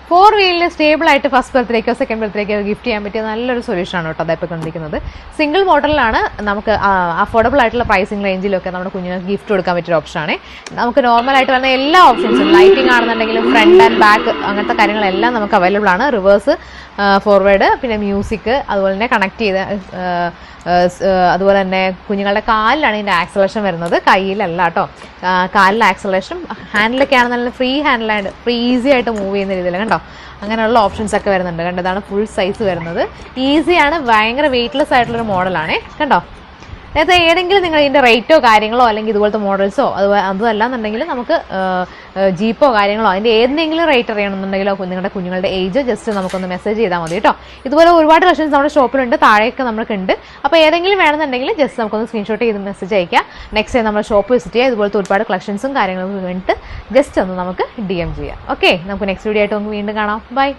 4 വീലിന് stable ആയിട്ട് first ബർത്ത്ഡേക്കോ second ബർത്ത്ഡേക്കോ gift ചെയ്യാൻ പറ്റിയ നല്ലൊരു സൊല്യൂഷനാണ് കേട്ടോ അതായത് കണ്ടിരിക്കുന്നത്. സിംഗിൾ മോഡലിലാണ് നമുക്ക് അഫോർഡബിൾ ആയിട്ടുള്ള പ്രൈസിംഗ് റേഞ്ചിലൊക്കെ നമ്മുടെ കുഞ്ഞുങ്ങൾക്ക് ഗിഫ്റ്റ് കൊടുക്കാൻ പറ്റിയ ഓപ്ഷനാണ്. നമുക്ക് നോർമലായിട്ട് വരുന്ന എല്ലാ ഓപ്ഷൻസും ലൈറ്റിംഗ് ആണെന്നുണ്ടെങ്കിലും ഫ്രണ്ട് ആൻഡ് ബാക്ക് അങ്ങനത്തെ കാര്യങ്ങളെല്ലാം നമുക്ക് അവൈലബിൾ ആണ്. റിവേഴ്സ്, ഫോർവേഡ്, പിന്നെ മ്യൂസിക്, അതുപോലെ തന്നെ കണക്ട് ചെയ്ത് അതുപോലെ തന്നെ കുഞ്ഞുങ്ങളുടെ കാലിലാണ് ഇതിൻ്റെ ആക്സലേഷൻ വരുന്നത്, കയ്യിലല്ല കേട്ടോ. കാലിൽ ആക്സലേഷൻ, ഹാൻഡിലൊക്കെ ആണെന്നുണ്ടെങ്കിൽ ഫ്രീ ഹാൻഡിലായിട്ട് ഫ്രീ ഈസി ആയിട്ട് മൂവ് ചെയ്യുന്ന രീതിയിൽ കണ്ടോ അങ്ങനെയുള്ള ഓപ്ഷൻസ് ഒക്കെ വരുന്നുണ്ട്. കണ്ടതാണ് ഫുൾ സൈസ് വരുന്നത്. ഈസിയാണ്, ഭയങ്കര വെയിറ്റ്ലെസ് ആയിട്ടുള്ളൊരു മോഡലാണ് കണ്ടോ. അതായത് ഏതെങ്കിലും നിങ്ങൾ ഇതിൻ്റെ റേറ്റോ കാര്യങ്ങളോ അല്ലെങ്കിൽ ഇതുപോലത്തെ മോഡൽസോ അതല്ലാന്നുണ്ടെങ്കിൽ നമുക്ക് ജീപ്പോ കാര്യങ്ങളോ അതിൻ്റെ ഏതെങ്കിലും റേറ്റ് അറിയണമെന്നുണ്ടെങ്കിലോ നിങ്ങളുടെ കുഞ്ഞുങ്ങളുടെ ഏജ് ജസ്റ്റ് നമുക്കൊന്ന് മെസ്സേജ് ചെയ്താൽ മതി കേട്ടോ. ഇതുപോലെ ഒരുപാട് കളക്ഷൻസ് നമ്മുടെ ഷോപ്പിലുണ്ട്, താഴെയൊക്കെ നമ്മൾക്കുണ്ട്. അപ്പോൾ ഏതെങ്കിലും വേണമെന്നുണ്ടെങ്കിൽ ജസ്റ്റ് നമുക്കൊന്ന് സ്ക്രീൻഷോട്ട് ചെയ്ത് മെസ്സേജ് അയക്കാം. നെക്സ്റ്റ് ടൈം നമ്മൾ ഷോപ്പ് വിസിറ്റ് ചെയ്യുക. ഇതുപോലത്തെ ഒരുപാട് കളക്ഷൻസും കാര്യങ്ങളും വേണ്ടിയിട്ട് ജസ്റ്റ് ഒന്ന് നമുക്ക് DM ചെയ്യാം. ഓക്കെ, നമുക്ക് നെക്സ്റ്റ് വീഡിയോ ആയിട്ട് നമുക്ക് വീണ്ടും കാണാം. ബൈ.